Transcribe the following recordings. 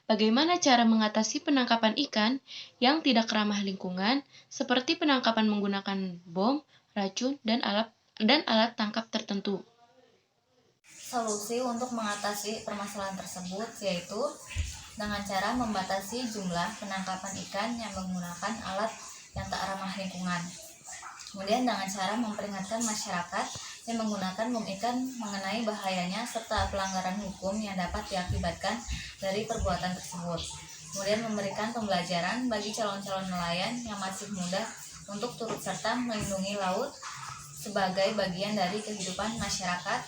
Bagaimana cara mengatasi penangkapan ikan yang tidak ramah lingkungan, seperti penangkapan menggunakan bom, racun, dan alat tangkap tertentu? Solusi untuk mengatasi permasalahan tersebut yaitu dengan cara membatasi jumlah penangkapan ikan yang menggunakan alat yang tak ramah lingkungan. Kemudian dengan cara memperingatkan masyarakat yang menggunakan bom ikan mengenai bahayanya serta pelanggaran hukum yang dapat diakibatkan dari perbuatan tersebut. Kemudian memberikan pembelajaran bagi calon-calon nelayan yang masih muda untuk turut serta melindungi laut sebagai bagian dari kehidupan masyarakat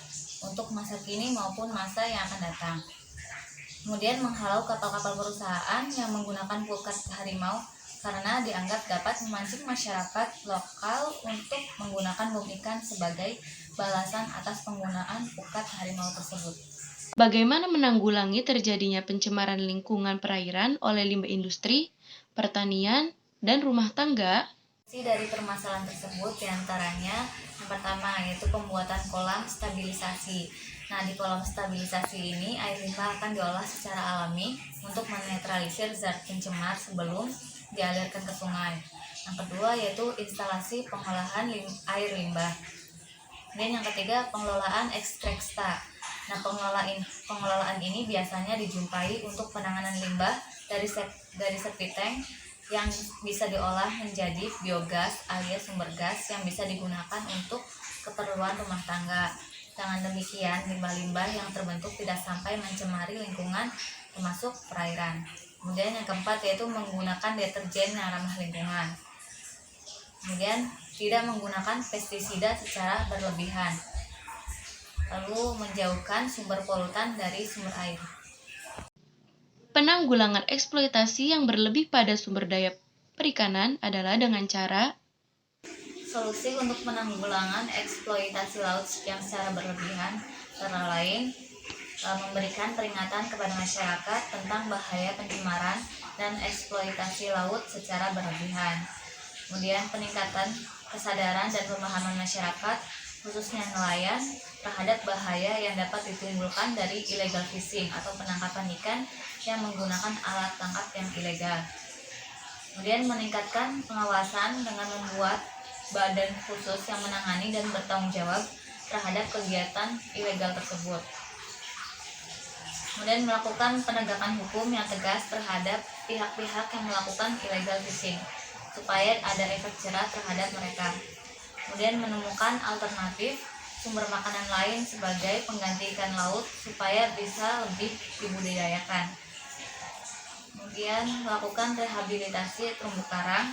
untuk masa kini maupun masa yang akan datang. Kemudian menghalau kapal-kapal perusahaan yang menggunakan pukat harimau karena dianggap dapat memancing masyarakat lokal untuk menggunakan bom ikan sebagai balasan atas penggunaan pukat harimau tersebut. Bagaimana menanggulangi terjadinya pencemaran lingkungan perairan oleh limbah industri, pertanian, dan rumah tangga? Dari permasalahan tersebut diantaranya yang pertama yaitu pembuatan kolam stabilisasi. Nah, di kolam stabilisasi ini air limbah akan diolah secara alami untuk menetralisir zat pencemar sebelum dialirkan ke sungai. Yang kedua yaitu instalasi pengolahan air limbah. Dan yang ketiga pengelolaan ekstraksta. Nah, pengelolaan ini biasanya dijumpai untuk penanganan limbah dari septic tank yang bisa diolah menjadi biogas alias sumber gas yang bisa digunakan untuk keperluan rumah tangga. Dengan demikian, limbah-limbah yang terbentuk tidak sampai mencemari lingkungan termasuk perairan. Kemudian yang keempat yaitu menggunakan deterjen yang ramah lingkungan. Kemudian tidak menggunakan pestisida secara berlebihan. Lalu menjauhkan sumber polutan dari sumber air. Penanggulangan eksploitasi yang berlebih pada sumber daya perikanan adalah dengan cara Solusi untuk penanggulangan eksploitasi laut yang secara berlebihan antara lain memberikan peringatan kepada masyarakat tentang bahaya pencemaran dan eksploitasi laut secara berlebihan. Kemudian peningkatan kesadaran dan pemahaman masyarakat khususnya nelayan terhadap bahaya yang dapat ditimbulkan dari illegal fishing atau penangkapan ikan yang menggunakan alat tangkap yang ilegal. Kemudian meningkatkan pengawasan dengan membuat badan khusus yang menangani dan bertanggung jawab terhadap kegiatan ilegal tersebut. Kemudian melakukan penegakan hukum yang tegas terhadap pihak-pihak yang melakukan illegal fishing supaya ada efek jerah terhadap mereka. Kemudian menemukan alternatif sumber makanan lain sebagai pengganti ikan laut supaya bisa lebih dibudidayakan. Kemudian melakukan rehabilitasi terumbu karang,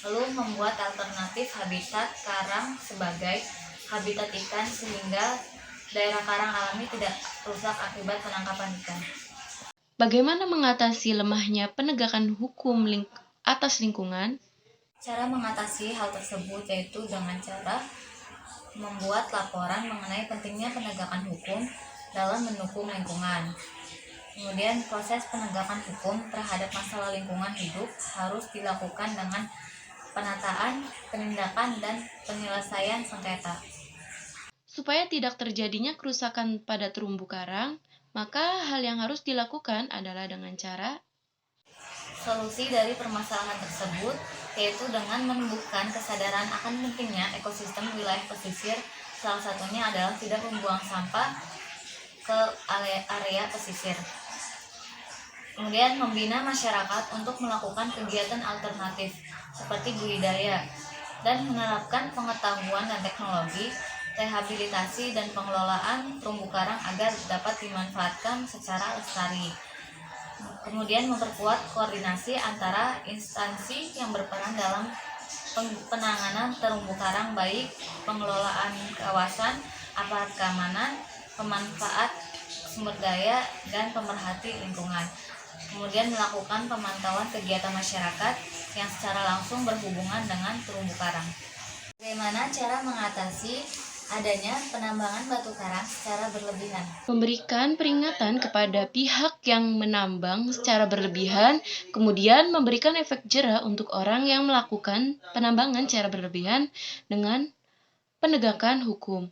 lalu membuat alternatif habitat karang sebagai habitat ikan sehingga daerah karang alami tidak rusak akibat penangkapan ikan. bagaimana mengatasi lemahnya penegakan hukum atas lingkungan. Cara mengatasi hal tersebut yaitu dengan cara membuat laporan mengenai pentingnya penegakan hukum dalam mendukung lingkungan. Kemudian proses penegakan hukum terhadap masalah lingkungan hidup harus dilakukan dengan penataan, penindakan, dan penyelesaian sengketa. Supaya tidak terjadinya kerusakan pada terumbu karang, maka hal yang harus dilakukan adalah dengan cara Solusi dari permasalahan tersebut yaitu dengan menumbuhkan kesadaran akan pentingnya ekosistem wilayah pesisir. Salah satunya adalah tidak membuang sampah ke area pesisir. Kemudian membina masyarakat untuk melakukan kegiatan alternatif seperti budidaya dan menerapkan pengetahuan dan teknologi rehabilitasi dan pengelolaan terumbu karang agar dapat dimanfaatkan secara lestari. Kemudian memperkuat koordinasi antara instansi yang berperan dalam penanganan terumbu karang, baik pengelolaan kawasan, aparat keamanan, pemanfaat sumber daya, dan pemerhati lingkungan. Kemudian melakukan pemantauan kegiatan masyarakat yang secara langsung berhubungan dengan terumbu karang. Bagaimana cara mengatasi adanya penambangan batu karang secara berlebihan? memberikan peringatan kepada pihak yang menambang secara berlebihan, kemudian memberikan efek jerah untuk orang yang melakukan penambangan secara berlebihan dengan penegakan hukum.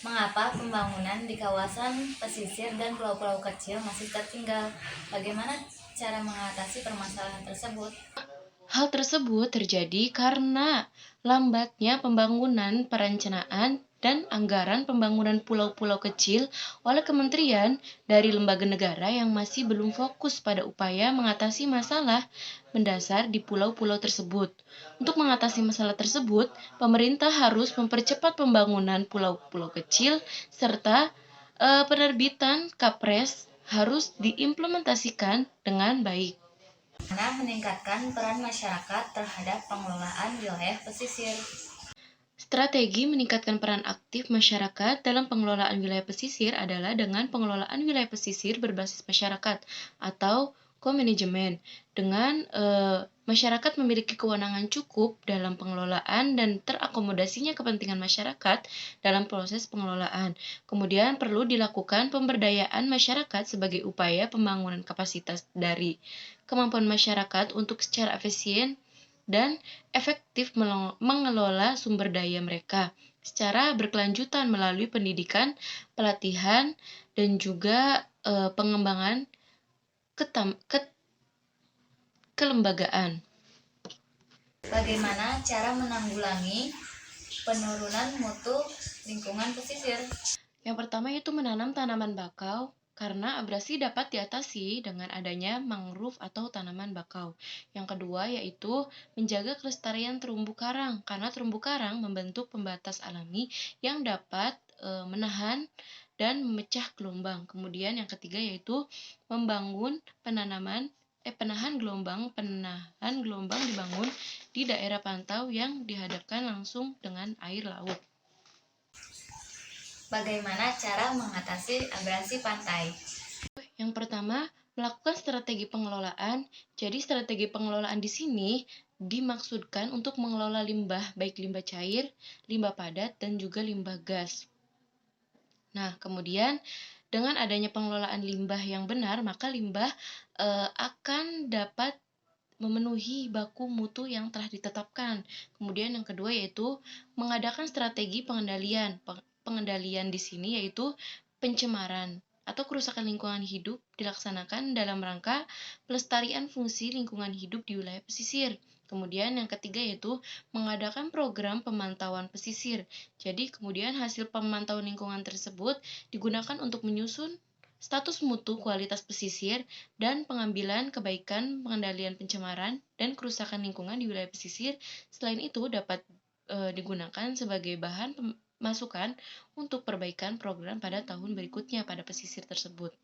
Mengapa pembangunan di kawasan pesisir dan pulau-pulau kecil masih tertinggal? Bagaimana cara mengatasi permasalahan tersebut? Hal tersebut terjadi karena lambatnya pembangunan perencanaan dan anggaran pembangunan pulau-pulau kecil oleh kementerian dari lembaga negara yang masih belum fokus pada upaya mengatasi masalah mendasar di pulau-pulau tersebut. Untuk mengatasi masalah tersebut, pemerintah harus mempercepat pembangunan pulau-pulau kecil serta penerbitan Kapres harus diimplementasikan dengan baik. Bagaimana meningkatkan peran masyarakat terhadap pengelolaan wilayah pesisir? Strategi meningkatkan peran aktif masyarakat dalam pengelolaan wilayah pesisir adalah dengan pengelolaan wilayah pesisir berbasis masyarakat atau co-management. Dengan masyarakat memiliki kewenangan cukup dalam pengelolaan dan terakomodasinya kepentingan masyarakat dalam proses pengelolaan. Kemudian perlu dilakukan pemberdayaan masyarakat sebagai upaya pembangunan kapasitas dari kemampuan masyarakat untuk secara efisien dan efektif mengelola sumber daya mereka secara berkelanjutan melalui pendidikan, pelatihan, dan juga pengembangan kelembagaan. Bagaimana cara menanggulangi penurunan mutu lingkungan pesisir? Yang pertama itu menanam tanaman bakau, karena abrasi dapat diatasi dengan adanya mangrove atau tanaman bakau. Yang kedua yaitu menjaga kelestarian terumbu karang, karena terumbu karang membentuk pembatas alami yang dapat menahan dan memecah gelombang. Kemudian yang ketiga yaitu membangun penahan gelombang dibangun di daerah pantau yang dihadapkan langsung dengan air laut. Bagaimana cara mengatasi abrasi pantai? Yang pertama, melakukan strategi pengelolaan. Jadi strategi pengelolaan di sini dimaksudkan untuk mengelola limbah, baik limbah cair, limbah padat, dan juga limbah gas. Nah, kemudian dengan adanya pengelolaan limbah yang benar, maka limbah akan dapat memenuhi baku mutu yang telah ditetapkan. Kemudian yang kedua yaitu mengadakan strategi pengendalian. Pengendalian di sini yaitu pencemaran atau kerusakan lingkungan hidup dilaksanakan dalam rangka pelestarian fungsi lingkungan hidup di wilayah pesisir. Kemudian yang ketiga yaitu mengadakan program pemantauan pesisir. Jadi kemudian hasil pemantauan lingkungan tersebut digunakan untuk menyusun status mutu kualitas pesisir dan pengambilan kebaikan pengendalian pencemaran dan kerusakan lingkungan di wilayah pesisir. Selain itu dapat digunakan sebagai bahan masukan untuk perbaikan program pada tahun berikutnya pada pesisir tersebut.